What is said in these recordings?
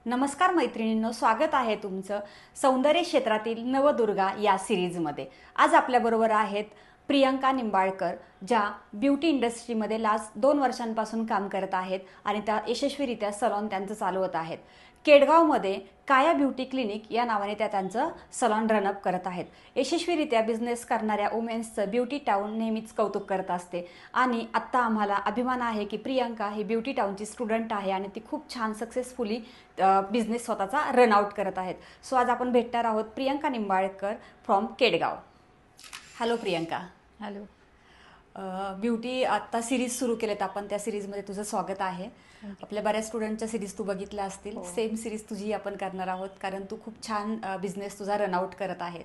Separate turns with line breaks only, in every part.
नमस्कार मैत्रिणींनो, स्वागत आहे तुमचं सौंदर्य क्षेत्रातील नवदुर्गा या सिरीजमध्ये। आज आपल्याबरोबर आहेत प्रियंका निंबाळकर, ज्या ब्युटी इंडस्ट्रीमध्ये लास्ट 2 वर्षांपासून काम करत आहेत आणि त्या यशस्वीरित्या सलॉन त्यांचं चालवत आहेत। केडगावमध्ये काया ब्युटी क्लिनिक या नावाने त्या त्यांचं सलॉन रनअप करत आहेत। यशस्वीरित्या बिझनेस करणाऱ्या वुमेन्सचं ब्युटी टाउन नेहमीच कौतुक करत असते आणि आत्ता आम्हाला अभिमान आहे की प्रियंका ही ब्युटी टाउनची स्टुडंट आहे आणि ती खूप छान सक्सेसफुली बिझनेस स्वतःचा रन आउट करत आहेत। सो आज आपण भेटणार आहोत Priyanka Nimbalkar from Kedgaon. Hello Priyanka.
Hello.
Beauty आत्ता सिरीज सुरू केलेत आपण, त्या सिरीजमध्ये तुझं स्वागत आहे। आपल्या बऱ्याच स्टुडंटच्या सिरीज तू बघितल्या असतील, सेम सिरीज तुझी आपण करणार आहोत कारण तू खूप छान बिझनेस तुझा रन आउट करत आहे।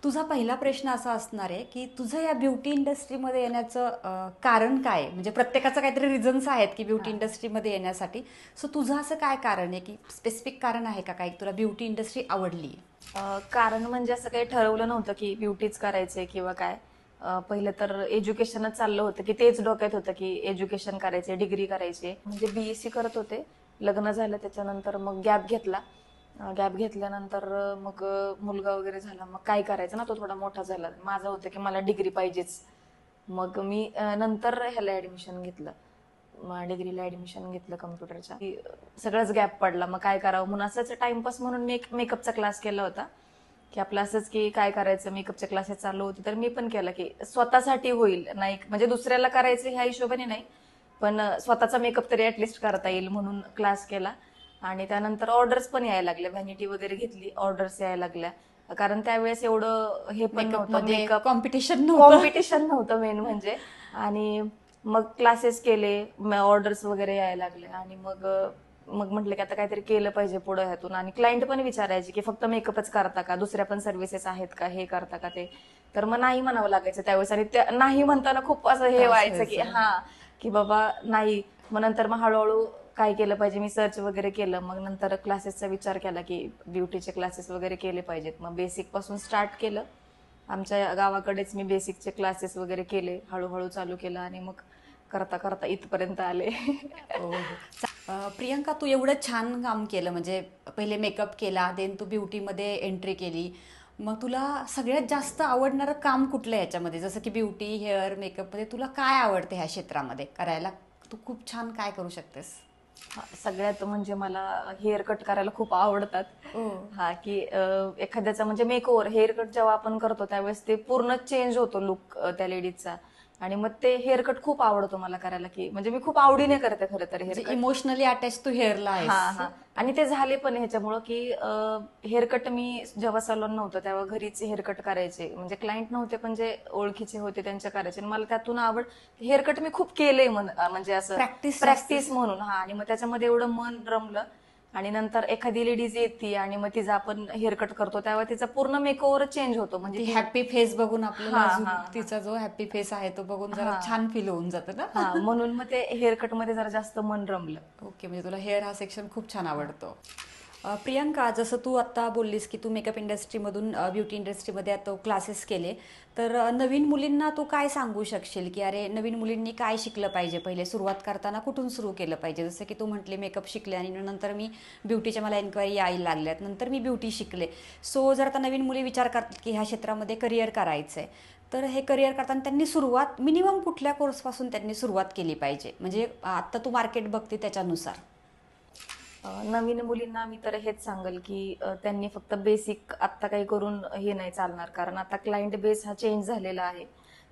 तुझा पहिला प्रश्न असा असणार आहे की तुझं या ब्युटी इंडस्ट्रीमध्ये येण्याचं कारण काय? म्हणजे प्रत्येकाचं काहीतरी रिझन्स आहेत की ब्युटी इंडस्ट्रीमध्ये येण्यासाठी। सो तुझं असं काय कारण आहे की स्पेसिफिक कारण आहे का काही तुला ब्युटी इंडस्ट्री आवडली?
कारण म्हणजे असं काही ठरवलं नव्हतं की ब्युटीच करायचंय किंवा काय। पहिलं तर एज्युकेशनच चाललं होतं की तेच डोक्यात होतं की एज्युकेशन करायचे, डिग्री करायची। म्हणजे बीएससी करत होते, लग्न झालं त्याच्यानंतर मग गॅप घेतला। गॅप घेतल्यानंतर मग मुलगा वगैरे झाला, मग काय करायचं ना, तो थोडा मोठा झाला। माझं होतं की मला डिग्री पाहिजेच। मग मी नंतर ह्याला ऍडमिशन घेतलं, डिग्रीला ऍडमिशन घेतलं कम्प्युटरच्या। सगळंच गॅप पडला, मग काय करावं म्हणून असंच टाइमपास म्हणून मी एक मेकअपचा क्लास केला होता की आपलं असंच की काय करायचं, मेकअपचे क्लासेस चालू होते तर मी पण केला की स्वतःसाठी होईल, नाही म्हणजे दुसऱ्याला करायचं ह्या हिशोबाने नाही, पण स्वतःचा मेकअप तरी ऍटलिस्ट करता येईल म्हणून क्लास केला। आणि त्यानंतर ऑर्डर्स पण यायला लागल्या, व्हॅनिटी वगैरे घेतली, ऑर्डर्स यायला लागल्या। कारण त्यावेळेस एवढं हे पण नव्हतं, मेकअप कॉम्पिटिशन नव्हतं मेन म्हणजे। आणि मग क्लासेस केले, ऑर्डर्स वगैरे यायला लागले आणि मग मग म्हटलं की आता काहीतरी केलं पाहिजे पुढे ह्यातून। आणि क्लायंट पण विचारायचे की फक्त मेकअपच करता का, दुसऱ्या पण सर्व्हिसेस आहेत का, हे करता का ते? तर मग नाही म्हणावं लागायचं त्यावेळेस। आणि नाही म्हणताना खूप असं हे व्हायचं की की बाबा नाही। मग नंतर मग हळूहळू काय केलं पाहिजे, मी सर्च वगैरे केलं, मग नंतर क्लासेसचा विचार केला की ब्युटीचे क्लासेस वगैरे केले पाहिजेत। मग बेसिक पासून स्टार्ट केलं, आमच्या गावाकडेच मी बेसिकचे क्लासेस वगैरे केले, हळूहळू चालू केलं आणि मग करता करता इथपर्यंत आले।
प्रियंका, तू एवढं छान काम केलं, म्हणजे पहिले मेकअप केला, देन तू ब्युटीमध्ये एंट्री केली, मग तुला सगळ्यात जास्त आवडणारं काम कुठलं याच्यामध्ये? जसं की ब्युटी, हेअर, मेकअपमध्ये तुला काय आवडतं ह्या क्षेत्रामध्ये करायला? तू खूप छान काय करू शकतेस?
सगळ्यात म्हणजे मला हेअर कट करायला खूप आवडतात। की एखाद्याचा म्हणजे मेकओव्हर, हेअर कट जेव्हा आपण करतो त्यावेळेस ते पूर्ण चेंज होतो लुक त्या लेडीजचा। आणि मग ते हेअर कट खूप आवडतो मला करायला, की म्हणजे मी खूप आवडीने करते खरं तर हेअर कट।
इमोशनली अटॅच तू हेअरला आहेस?
आणि ते झाले पण ह्याच्यामुळं की हेअर कट मी जेव्हा सलॉन नव्हतं तेव्हा घरीच हेअर कट करायचे, म्हणजे क्लायंट नव्हते पण जे ओळखीचे होते त्यांच्या करायचे। मला त्यातून आवड, हेअर कट मी खूप केलंय म्हणजे असं प्रॅक्टिस म्हणून। आणि मग त्याच्यामध्ये एवढं मन रमलं। आणि नंतर एखादी लेडीज येते आणि मग तिचा आपण हेअर कट करतो तेव्हा तिचा पूर्ण मेकओव्हर चेंज होतो, म्हणजे
हॅपी फेस बघून आपल्याला तिचा जो हॅपी फेस आहे तो बघून जरा छान फील होऊन जातं ना।
म्हणून मग ते हेअर कट मध्ये जरा जास्त मन रमलं।
ओके, म्हणजे तुला हेअर हा सेक्शन खूप छान आवडतो। प्रियंका, जसं तू आत्ता बोललीस की तू मेकअप इंडस्ट्रीमधून ब्युटी इंडस्ट्रीमध्ये आता क्लासेस केले, तर नवीन मुलींना तू काय सांगू शकशील की अरे नवीन मुलींनी काय शिकलं पाहिजे, पहिले सुरुवात करताना कुठून सुरू केलं पाहिजे? जसं की तू म्हटले मेकअप शिकले आणि नंतर मी ब्युटीच्या मला एन्क्वायरी यायला लागल्यात, नंतर मी ब्युटी शिकले। सो जर आता नवीन मुली विचार करतात की ह्या क्षेत्रामध्ये करिअर करायचं आहे, तर हे करिअर करताना त्यांनी सुरुवात मिनिमम कुठल्या कोर्सपासून त्यांनी सुरुवात केली पाहिजे? म्हणजे आत्ता तू मार्केट बघते त्याच्यानुसार।
नवीन मुलींना मी तर हेच सांगेल की त्यांनी फक्त बेसिक आत्ता काही करून हे नाही चालणार, कारण आता क्लायंट बेस हा चेंज झालेला आहे।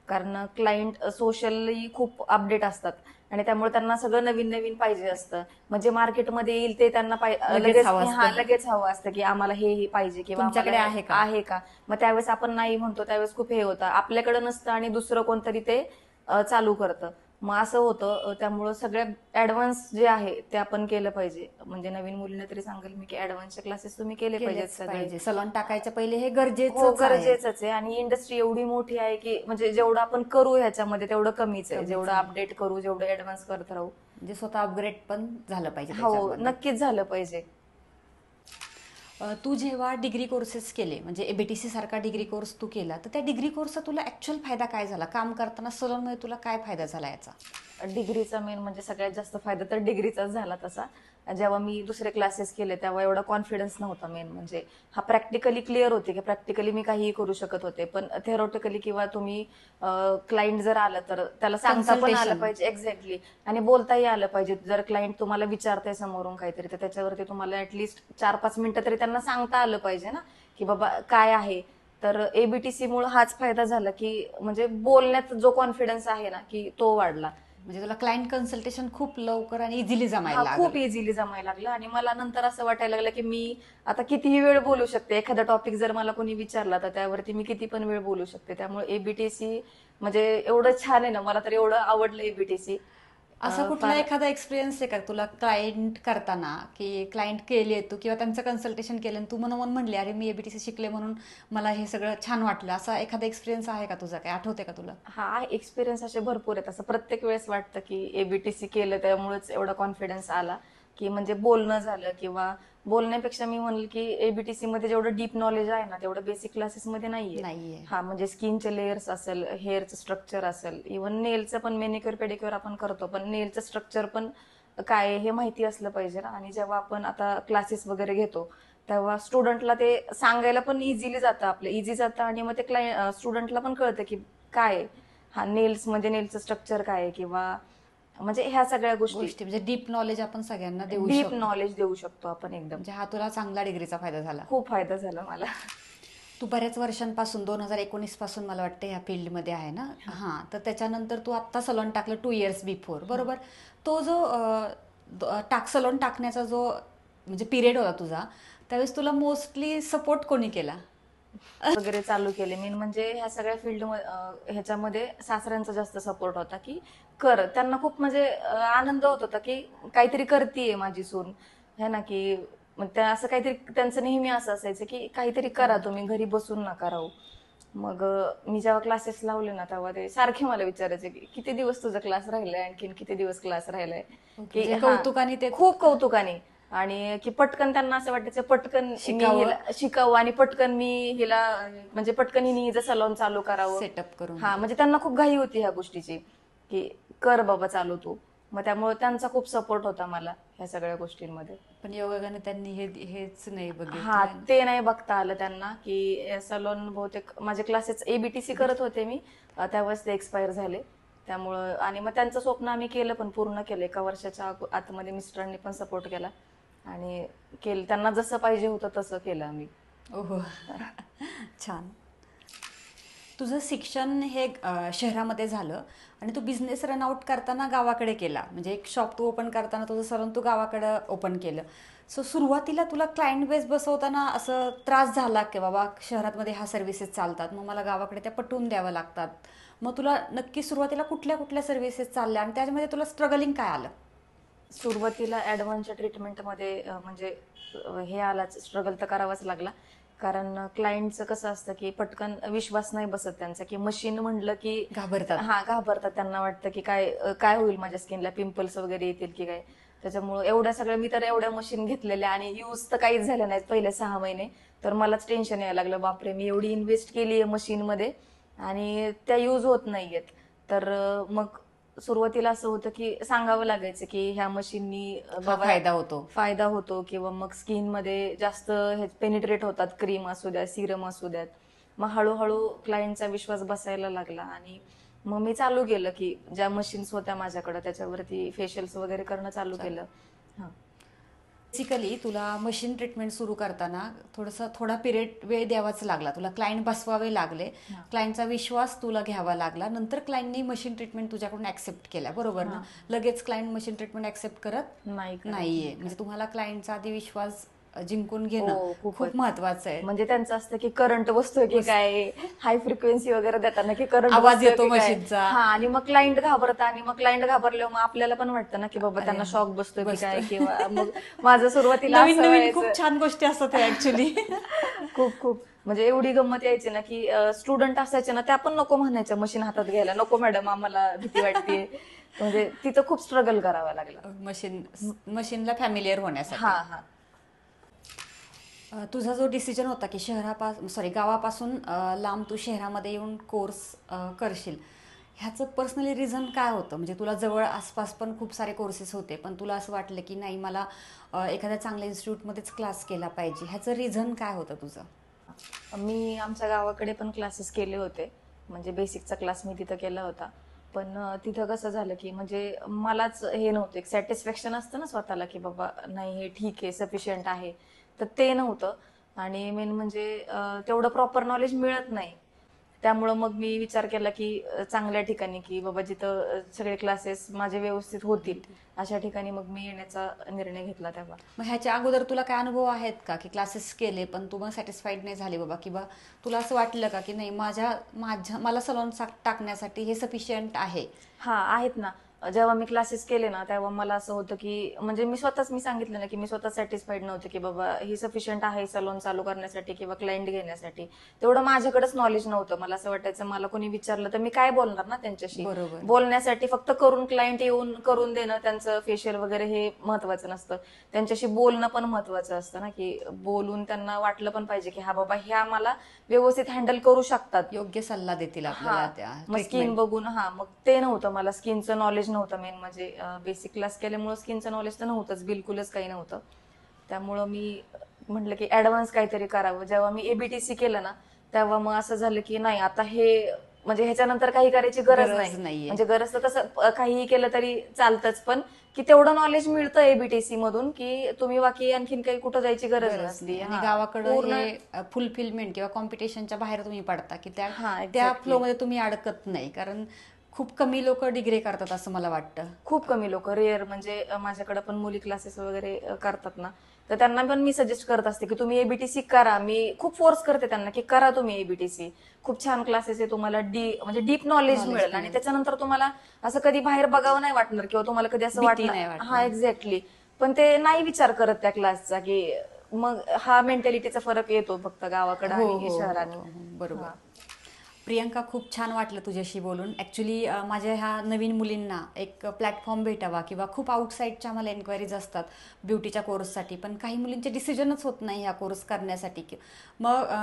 कारण क्लायंट सोशली खूप अपडेट असतात आणि त्यामुळे त्यांना सगळं नवीन नवीन पाहिजे असतं। म्हणजे मार्केटमध्ये येईल ते त्यांना लगेच हवं असतं की आम्हाला हे पाहिजे किंवा
तुमच्याकडे
आहे का। मग त्यावेळेस आपण नाही म्हणतो, त्यावेळेस खूप हे होतं, आपल्याकडे नसतं आणि दुसरं कोणतरी ते चालू करतं। मग असं होतं, त्यामुळं सगळ्या ऍडव्हान्स जे आहे ते आपण केलं पाहिजे। म्हणजे नवीन मुलींना तरी सांगेल मी की ऍडव्हान्सचे क्लासेस तुम्ही केले पाहिजेत सगळे।
सलॉन टाकायच्या पहिले हे गरजेचंच
आहे। आणि इंडस्ट्री एवढी मोठी आहे की म्हणजे जेवढं आपण करू ह्याच्यामध्ये तेवढं कमीच आहे, जेवढं अपडेट करू, जेवढं ऍडव्हान्स करत राहू,
म्हणजे स्वतः अपग्रेड पण झालं पाहिजे।
हो, नक्कीच झालं पाहिजे।
तू जेव्हा डिग्री कोर्सेस केले, म्हणजे एबीटीसी सारखा डिग्री कोर्स तू केला, तर त्या डिग्री कोर्सचा तुला ऍक्च्युअल फायदा काय झाला? काम करताना सलॉनमध्ये तुला काय फायदा झाला याचा?
डिग्रीचा मेन म्हणजे सगळ्यात जास्त फायदा तर डिग्रीचाच झाला तसा। जेव्हा मी दुसरे क्लासेस केले तेव्हा एवढा कॉन्फिडन्स नव्हता. मेन म्हणजे हा प्रॅक्टिकली क्लिअर होते की प्रॅक्टिकली मी काहीही करू शकत होते, पण थेरोटिकली किंवा तुम्ही क्लायंट जर आलं तर त्याला सांगता पण आलं
Consultation.
पाहिजे. एक्झॅक्टली. आणि बोलताही आलं पाहिजे. जर क्लायंट तुम्हाला विचारतंय समोरून काहीतरी तर त्याच्यावरती तुम्हाला ऍटलिस्ट 4-5 मिनिटं तरी त्यांना सांगता आलं पाहिजे ना की बाबा काय आहे. तर एबीटीसी मुळे हाच फायदा झाला की म्हणजे बोलण्यात जो कॉन्फिडन्स आहे ना की तो वाढला.
म्हणजे तुला क्लायंट कन्सल्टेशन खूप लवकर आणि इझिली जमायला
हा खूप
लागलं.
इझिली जमायला लागलं. आणि मला नंतर असं वाटायला लागलं की मी आता कितीही वेळ बोलू शकते. एखादा टॉपिक जर मला कोणी विचारला तर त्यावरती मी किती पण वेळ बोलू शकते. त्यामुळे एबीटीसी म्हणजे एवढं छान आहे ना, मला तर एवढं आवडलं एबीटीसी.
असा कुठला एखादा एक्सपिरियन्स आहे का तुला क्लायंट करताना, की क्लायंट केले तू किंवा त्यांचं कन्सल्टेशन केलं आणि तू मनोमन म्हणले अरे मी एबीटीसी शिकले म्हणून मला हे सगळं छान वाटलं, असा एखादा एक्सपिरियन्स आहे का तुझा, काय आठवते का तुला?
हा एक्सपिरियन्स असे भरपूर आहेत. असं प्रत्येक वेळेस वाटतं की एबीटीसी केलं त्यामुळेच एवढा कॉन्फिडन्स आला की म्हणजे बोलणं झालं किंवा बोलण्यापेक्षा मी म्हणेल की एबीटीसी मध्ये जेवढं डीप नॉलेज आहे ना तेवढं बेसिक क्लासेस मध्ये नाहीये.
नाहीये.
हा म्हणजे स्किनचे लेयर्स असेल, हेअरचं स्ट्रक्चर असेल, इव्हन नेलचं पण मेनिक्युअर पेडिक्युअर आपण करतो, पण नेलचं स्ट्रक्चर पण काय आहे हे माहिती असलं पाहिजे ना. आणि जेव्हा आपण आता क्लासेस वगैरे घेतो तेव्हा स्टुडंटला ते सांगायला पण इझिली जातं, आपलं इझी जातं. आणि मग ते स्टुडंटला पण कळतं की काय आहे. हा नेल्स म्हणजे नेलचं स्ट्रक्चर काय आहे किंवा म्हणजे ह्या सगळ्या गोष्टी
म्हणजे डीप नॉलेज आपण सगळ्यांना देऊ
डीप
शकतो.
नॉलेज देऊ शकतो आपण एकदम.
म्हणजे हा तुला चांगला डिग्रीचा फायदा झाला.
खूप फायदा झाला मला.
तू बऱ्याच वर्षांपासून 2019 पासून मला वाटतं ह्या फील्डमध्ये आहे ना. हां, तर त्याच्यानंतर तू आत्ता सलॉन टाकलं 2 इयर्स बिफोर, बरोबर. तो जो सलॉन टाकण्याचा जो म्हणजे पिरियड होता तुझा, त्यावेळेस तुला मोस्टली सपोर्ट कोणी केला?
वगैरे चालू केले. मेन म्हणजे ह्या सगळ्या फील्ड ह्याच्यामध्ये सासऱ्यांचा जास्त सपोर्ट होता की कर. त्यांना खूप म्हणजे आनंद होत होता की काहीतरी करतीये माझी सून, है ना. की मग त्या असं काहीतरी त्यांचं नेहमी असं असायचं की काहीतरी करा तुम्ही, घरी बसून नका राहू. मग मी जेव्हा क्लासेस लावले ना तेव्हा ते सारखे मला विचारायचे की किती दिवस तुझा क्लास राहिलाय, आणखीन किती दिवस क्लास राहिलाय.
म्हणजे
की
कौतुकाने ते
खूप कौतुकाने. आणि की पटकन त्यांना असं वाटायचं पटकन मी
शिकावं.
शिकावं आणि पटकन मी हिला म्हणजे पटकन हिने हिचं सलॉन चालू करावं.
सेटअप करून.
हा म्हणजे त्यांना खूप घाई होती ह्या गोष्टीची की कर बाबा चालू तू. मग त्यामुळे त्यांचा खूप सपोर्ट होता मला ह्या सगळ्या गोष्टींमध्ये.
पण योगाने त्यांनी हेच नाही
हा
बघितलं.
ते नाही बघता आलं त्यांना की सलॉन बहुतेक माझे क्लासेस एबीटीसी करत होते मी त्यावेळेस ते एक्सपायर झाले. त्यामुळं आणि मग त्यांचं स्वप्न आम्ही केलं, पण पूर्ण केलं. 1 वर्षाच्या आतमध्ये मिस्टरांनी पण सपोर्ट केला आणि केलं. त्यांना जसं पाहिजे होतं तसं केलं आम्ही.
ओहो. छान. तुझं शिक्षण हे शहरामध्ये झालं आणि तू बिझनेस रन आउट करताना गावाकडे केला. म्हणजे एक शॉप तू ओपन करताना तुझं सलून तू गावाकडे ओपन केलं. सो सुरुवातीला तुला क्लायंट बेस बसवताना असं त्रास झाला की बाबा शहरामध्ये ह्या सर्व्हिसेस चालतात, मग मला गावाकडे त्या पटवून द्याव्या लागतात. मग तुला नक्की सुरुवातीला कुठल्या कुठल्या सर्व्हिसेस चालल्या आणि त्याच्यामध्ये तुला स्ट्रगलिंग काय आलं?
सुरुवातीला ऍडव्हान्सच्या ट्रीटमेंटमध्ये म्हणजे हे आलाच, स्ट्रगल तर करावाच लागला. कारण क्लायंटचं कसं असतं की पटकन विश्वास नाही बसत त्यांचा, की मशीन म्हणलं की
घाबरतात.
हा घाबरतात. त्यांना वाटतं की काय काय होईल, माझ्या स्किनला पिंपल्स वगैरे येतील की काय. त्याच्यामुळे एवढ्या सगळ्या मी तर एवढ्या मशीन घेतलेल्या आणि यूज तर काहीच झाल्या नाहीत पहिले 6 महिने. तर मलाच टेन्शन यायला लागलं, बापरे मी एवढी इन्व्हेस्ट केली आहे मशीनमध्ये आणि त्या यूज होत नाहीयेत. तर मग सुरुवातीला असं होतं की सांगावं लागायचं की ह्या मशीननी बाबा
फायदा होतो.
फायदा होतो किंवा मग स्किन मध्ये जास्त हे पेनिट्रेट होतात, क्रीम असू द्या, सिरम असू द्यात. मग हळूहळू क्लायंटचा विश्वास बसायला लागला आणि मग मी चालू केलं की ज्या मशीन्स होत्या माझ्याकडे त्याच्यावरती फेशियल्स वगैरे करणं चालू केलं. हा
बेसिकली तुला मशीन ट्रीटमेंट सुरू करताना थोडा पिरियड वेळ द्यावाच लागला. तुला क्लायंट बसवावे लागले, क्लायंटचा विश्वास तुला घ्यावा लागला. नंतर क्लायंटनी मशीन ट्रीटमेंट तुझ्याकडून ऍक्सेप्ट केल्या, बरोबर ना. लगेच क्लायंट मशीन ट्रीटमेंट ऍक्सेप्ट करत नाहीये. म्हणजे तुम्हाला क्लायंटचा आधी विश्वास जिंकून घेणं खूप महत्वाचं आहे.
म्हणजे त्यांचं असतं की करंट बसतोय की काय, हाय फ्रिक्वेन्सी वगैरे देताना की करंट
आवाज येतो मशीनचा.
हा आणि मग क्लायंट घाबरतात आणि मग क्लायंट घाबरल्यावर मग आपल्याला पण वाटतं ना की बाबा त्यांना शॉक बसतोय की काय. किंवा मग माझं सुरुवातीला
नवीन नवीन खूप छान गोष्टी असतात ऍक्च्युली.
खूप खूप म्हणजे एवढी गंमत यायची ना की स्टुडंट असायचे ना त्या पण नको म्हणायच्या मशीन हातात घ्यायला, नको मॅडम आम्हाला भीती वाटते. म्हणजे तिथं खूप स्ट्रगल करावा लागला
मशीनला फॅमिलियर होण्यासाठी.
हा हा
तुझा जो डिसिजन होता की गावापासून लांब तू शहरामध्ये येऊन कोर्स करशील, ह्याचं पर्सनली रिझन काय होतं? म्हणजे तुला जवळ आसपास पण खूप सारे कोर्सेस होते, पण तुला असं वाटलं की नाही, मला एखाद्या चांगल्या इन्स्टिट्यूटमध्येच क्लास केला पाहिजे. ह्याचं रिझन काय होतं तुझं?
मी आमच्या गावाकडे पण क्लासेस केले होते. म्हणजे बेसिकचा क्लास मी तिथं केला होता. पण तिथं कसं झालं की म्हणजे मलाच हे नव्हतं, एक सॅटिस्फॅक्शन असतं ना स्वतःला की बाबा नाही हे ठीक आहे, सफिशियंट आहे. तर ते नव्हतं. आणि मेन म्हणजे तेवढं प्रॉपर नॉलेज मिळत नाही. त्यामुळं मग मी विचार केला की चांगल्या ठिकाणी, की बाबा जिथं सगळे क्लासेस माझे व्यवस्थित होतील अशा ठिकाणी मग मी येण्याचा निर्णय घेतला तेव्हा.
मग ह्याच्या अगोदर तुला काय अनुभव आहेत का, की क्लासेस केले पण तू मग सॅटिस्फाईड नाही झाली बाबा, किंवा तुला असं वाटलं का की नाही, माझ्या माझ्या मला सलून टाकण्यासाठी हे सफिशियंट आहे?
हा आहेत ना. जेव्हा मी क्लासेस केले ना तेव्हा मला असं होतं की म्हणजे मी सांगितलं ना की मी स्वतः सॅटिस्फाईड नव्हते की बाबा ही सफिशियंट आहे सलून चालू करण्यासाठी किंवा क्लायंट घेण्यासाठी. तेवढं माझ्याकडेच नॉलेज नव्हतं. मला असं वाटायचं मला कोणी विचारलं तर मी काय बोलणार ना त्यांच्याशी.
बरोबर.
बोलण्यासाठी फक्त करून क्लायंट येऊन करून देणं त्यांचं फेशियल वगैरे हे महत्वाचं नसतं. त्यांच्याशी बोलणं पण महत्वाचं असतं ना, की बोलून त्यांना वाटलं पण पाहिजे की हा बाबा ह्या मला व्यवस्थित हँडल करू शकतात.
योग्य सल्ला देतील
हा
आपल्याला त्या
मग स्किन
ट्रीटमेंट.
बघून मग ते नव्हतं, मला स्किनचं नॉलेज नव्हतं. मेन म्हणजे बेसिक क्लास केल्यामुळे स्किनचं नॉलेज तर नव्हतंच, बिलकुलच काही नव्हतं. त्यामुळं मी म्हटलं की ऍडव्हान्स काहीतरी करावं. जेव्हा मी एबीटीसी केलं ना तेव्हा मग असं झालं की नाही आता हे म्हणजे ह्याच्यानंतर काही करायची गरज नाही.
गरज नाहीये.
म्हणजे गरज तर तसं काहीही केलं तरी चालतंच, पण की तेवढं नॉलेज मिळतं एबीटीसी मधून की तुम्ही बाकी आणखीन काही कुठं जायची गरज
गरज नाही.
नसती.
आणि गावाकडं
पूर्ण
हे फुलफिलमेंट किंवा कॉम्पिटिशनच्या बाहेर तुम्ही पडता, की त्या त्या
एक्झॅक्टली.
फ्लोमध्ये तुम्ही अडकत नाही, कारण खूप कमी लोक डिग्री करतात असं मला वाटतं.
खूप कमी लोक, रेअर. म्हणजे माझ्याकडे पण मुली क्लासेस वगैरे करतात ना, तर त्यांना पण मी सजेस्ट करत असते की तुम्ही एबीटीसी करा. मी खूप फोर्स करते त्यांना की करा तुम्ही एबीटीसी. खूप छान क्लासेस आहे, तुम्हाला म्हणजे डीप नॉलेज
नॉलेज
मिळेल आणि
मिळेल.
त्याच्यानंतर तुम्हाला असं कधी बाहेर बघावं नाही वाटणार किंवा तुम्हाला कधी असं
भीती नाही
वाटणार. हा
वाटणार.
एक्झॅक्टली. पण ते नाही विचार करत त्या क्लासचा, की मग हा मेंटॅलिटीचा फरक येतो फक्त गावाकडे
हो
आणि
हो हो
शहरात.
हो, बरोबर.
हा.
प्रियंका, खूप छान वाटलं तुझ्याशी बोलून. ॲक्च्युली माझ्या ह्या नवीन मुलींना एक प्लॅटफॉर्म भेटावा, किंवा खूप आउटसाईडच्या मला एन्क्वायरीज असतात ब्युटीच्या कोर्ससाठी, पण काही मुलींचे डिसिजनच होत नाही ह्या कोर्स करण्यासाठी. मग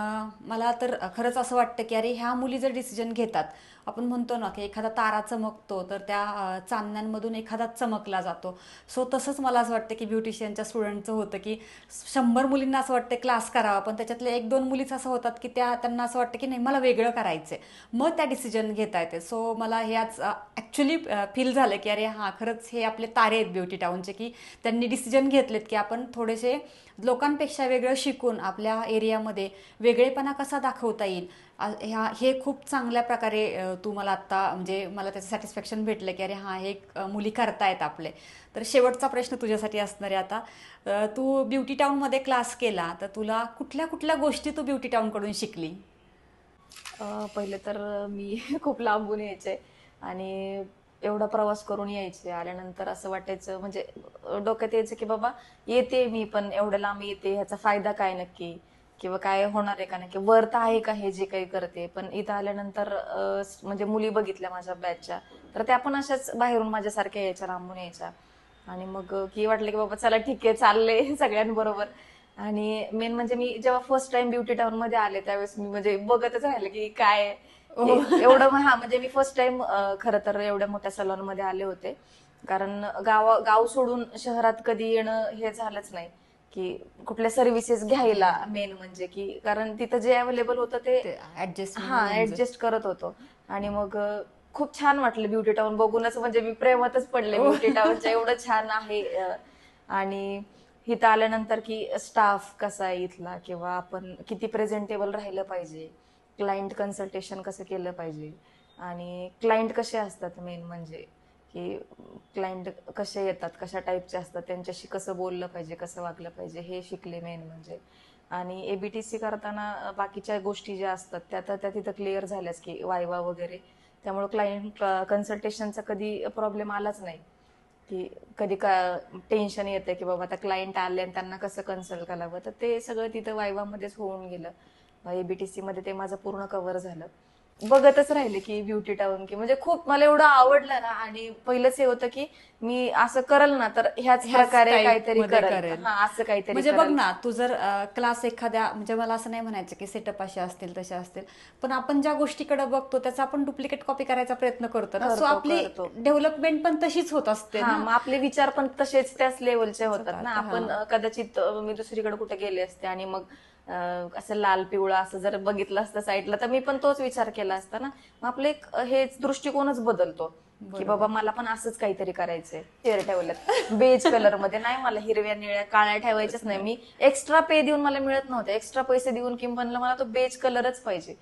मला तर खरंच असं वाटतं की अरे, ह्या मुली जर डिसिजन घेतात, आपण म्हणतो ना की एखादा तारा चमकतो तर त्या चांदण्यांमधून एखादा चमकला जातो. सो तसंच मला असं वाटतं की ब्युटिशियनच्या स्टुडंटचं होतं की 100 मुलींना असं वाटतं क्लास करावा, पण त्याच्यातले 1-2 मुलीच असं होतात की त्यांना असं वाटतं की नाही, मला वेगळं करायचं आहे, मग त्या डिसिजन घेता येते. सो मला हे आज ॲक्च्युली फील झालं की अरे हां, खरंच हे आपले तारे आहेत ब्युटी टाऊनचे, की त्यांनी डिसिजन घेतलेत की आपण थोडेसे लोकांपेक्षा वेगळं शिकून आपल्या एरियामध्ये वेगळेपणा कसा दाखवता येईल. हे खूप चांगल्या प्रकारे तू मला आत्ता, म्हणजे मला त्याचं सॅटिस्फॅक्शन भेटलं की अरे हां, हे मुली करतायत आपले. तर शेवटचा प्रश्न तुझ्यासाठी असणार आहे आता. तू ब्युटी टाऊनमध्ये क्लास केला तर तुला कुठल्या कुठल्या गोष्टी तू ब्युटी टाऊनकडून शिकली?
पहिले तर मी खूप लांबून यायचे आणि एवढा प्रवास करून यायचे. आल्यानंतर असं वाटायचं म्हणजे डोक्यात यायचं की बाबा येते मी, पण एवढ्या लांब येते, ह्याचा फायदा काय नक्की, किंवा काय होणार आहे का नक्की, वर्थ आहे का हे जे काही करते. पण इथं आल्यानंतर म्हणजे मुली बघितल्या माझ्या बॅचच्या, तर त्या पण अशाच बाहेरून माझ्यासारख्या यायच्या, लांबून यायच्या. आणि मग की वाटलं की बाबा चला ठीक आहे, चालले सगळ्यांबरोबर. आणि मेन म्हणजे मी जेव्हा फर्स्ट टाइम ब्युटी टाउन मध्ये आले त्यावेळेस मी म्हणजे बघतच राहिले की काय
ओह.
एवढं. म्हणजे मी फर्स्ट टाइम खरं तर एवढ्या मोठ्या सलॉन मध्ये आले होते. कारण गाव सोडून शहरात कधी येणं हे झालंच नाही, की कुठल्या सर्व्हिसेस घ्यायला. मेन म्हणजे की कारण तिथं जे अवेलेबल होतं ते
ते ऍडजस्टमेंट होऊन जाईल.
ऍडजस्ट करत होतो. आणि मग खूप छान वाटलं ब्युटी टाउन बघूनच. म्हणजे मी प्रेमातच पडले
ओह.
ब्युटी टाउनच्या, एवढं छान आहे. आणि इथं आल्यानंतर की स्टाफ कसा आहे इथला, किंवा आपण किती प्रेझेंटेबल राहिलं पाहिजे, क्लायंट कन्सल्टेशन कसं केलं पाहिजे, आणि क्लायंट कसे असतात मेन म्हणजे की क्लायंट कसे येतात, कशा टाईपचे असतात, त्यांच्याशी कसं बोललं पाहिजे, कसं वागलं पाहिजे, हे शिकले मेन म्हणजे. आणि एबीटीसी करताना बाकीच्या गोष्टी ज्या असतात त्या तिथं क्लिअर झाल्याच, की वायवा वगैरे. त्यामुळे क्लायंट कन्सल्टेशनचा कधी प्रॉब्लेम आलाच नाही, की कधी का टेन्शन येतं की बाबा आता क्लायंट आले आणि त्यांना कसं कन्सल्ट करावं. तर ते सगळं तिथं वायवामध्येच होऊन गेलं. एबीटीसी मध्ये ते माझं पूर्ण कव्हर झालं. बघतच राहिले की ब्युटी टाउन की म्हणजे खूप मला एवढं आवडलं ना. आणि पहिलंच हे होतं की मी असं करल ना तर ह्याच प्रकारे
type
काहीतरी
मध्ये
करेल.
करेल.
हा, असं काहीतरी
म्हणजे बघ
करेल.
ना, तू जर क्लास एखाद्या, म्हणजे मला असं नाही म्हणायचं की सेटअप असे असतील तसे असतील, पण आपण ज्या गोष्टीकडे बघतो त्याचा आपण डुप्लिकेट कॉपी करायचा प्रयत्न करतो ना, सो आपली
करतो.
डेव्हलपमेंट पण तशीच होत असते
हा,
ना.
मग आपले विचार पण तसेच त्याच लेवलचे होतात ना.
होतात, हा.
आपण कदाचित मी दुसरीकडे कुठे गेले असते आणि मग असं लाल पिवळा असं जर बघितलं असतं साईडला तर मी पण तोच विचार केला असता ना. मग आपलं एक हेच दृष्टिकोनच बदलतो की बाबा मला पण असंच काहीतरी करायचंय. चेअर ठेवल्यात बेज कलर मध्ये, नाही मला हिरव्या निळ्या काळ्या ठेवायच्याच नाही. मी एक्स्ट्रा पे देऊन मला मिळत नव्हतं, एक्स्ट्रा पैसे देऊन की म्हणलं मला तो बेज कलरच पाहिजे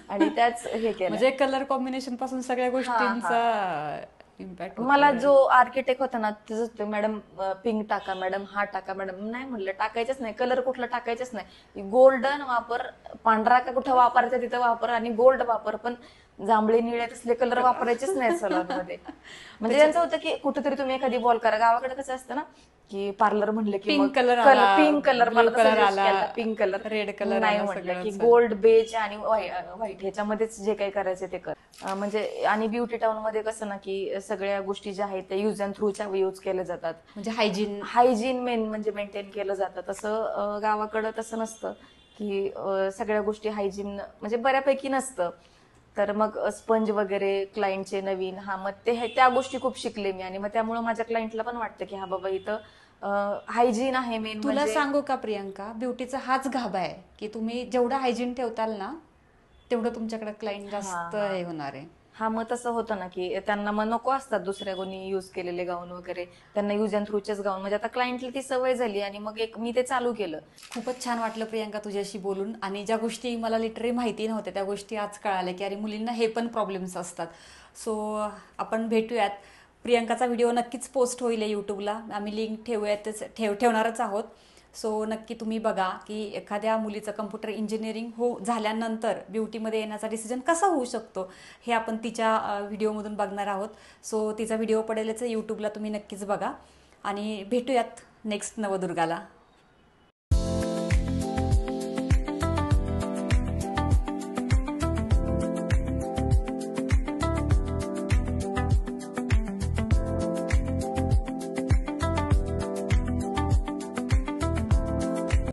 आणि त्याच हे केलं.
म्हणजे कलर कॉम्बिनेशन पासून सगळ्या गोष्टींचा इम्पॅक्ट
मला जो आर्किटेक्ट होता ना त्याचं मॅडम पिंक टाका मॅडम, हा टाका मॅडम, नाही म्हणलं टाकायचंच नाही. कलर कुठला टाकायचंच नाही. गोल्डन वापर, पांढरा का कुठं वापरायचा तिथं वापर आणि गोल्ड वापर, पण जांभळे निळे तसले कलर वापरायचेच नाही सलॉन मध्ये. म्हणजे त्यांचं होतं की कुठेतरी तुम्ही एखादी बॉल करा. गावाकडे कसं असतं ना की पार्लर म्हणलं की मग
पिंक कलर आला,
पिंक कलर,
ब्ल्यू
मला
कलर
सजेस्ट
आला,
केला पिंक कलर.
रेड कलर
नाही
आला,
म्हटलं की
सगळंच.
गोल्ड, बेज आणि व्हाईट ह्याच्यामध्येच जे काही करायचं ते कर. म्हणजे आणि ब्युटी टाउन मध्ये कसं ना की सगळ्या गोष्टी ज्या आहेत त्या युज अँड थ्रूच्या यूज केल्या जातात.
म्हणजे हायजीन.
हायजीन म्हणजे मेंटेन केलं जातं. तसं गावाकडं तसं नसतं की सगळ्या गोष्टी हायजीन म्हणजे बऱ्यापैकी नसतं. तर मग स्पंज वगैरे क्लायंटचे नवीन, हा मग त्या गोष्टी खूप शिकले मी. आणि मग त्यामुळे माझ्या क्लायंटला पण वाटतं की हा बाबा इथं हायजीन आहे मेन
तुला
म्हणजे.
सांगू का प्रियंका, ब्युटीचा हाच गाभा आहे की तुम्ही जेवढं हायजीन ठेवताल ना तेवढं तुमच्याकडे क्लायंट जास्त हे होणार आहे.
हा, मग तसं होतं ना की त्यांना मग नको असतात दुसऱ्या कोणी युज केलेले गाऊन वगैरे, त्यांना युज अँड थ्रूचेच गाऊन. म्हणजे आता क्लायंटला ती सवय झाली आणि मग मी ते चालू केलं.
खूपच छान वाटलं प्रियंका तुझ्याशी बोलून. आणि ज्या गोष्टी मला लिटरली माहिती नव्हत्या त्या गोष्टी आज कळाल्या की अरे मुलींना हे पण प्रॉब्लेम्स असतात. सो आपण भेटूयात. प्रियंकाचा व्हिडिओ नक्कीच पोस्ट होईल यूट्यूबला, आम्ही लिंक ठेवणारच आहोत. सो नक्की तुम्ही बघा की एखाद्या मुलीचं कम्प्युटर इंजिनिअरिंग झाल्यानंतर ब्युटीमध्ये येण्याचा डिसिजन कसा होऊ शकतो हे आपण तिच्या व्हिडिओमधून बघणार आहोत. सो तिचा व्हिडिओ पडेलच यूट्यूबला, तुम्ही नक्कीच बघा. आणि भेटूयात नेक्स्ट नवदुर्गाला.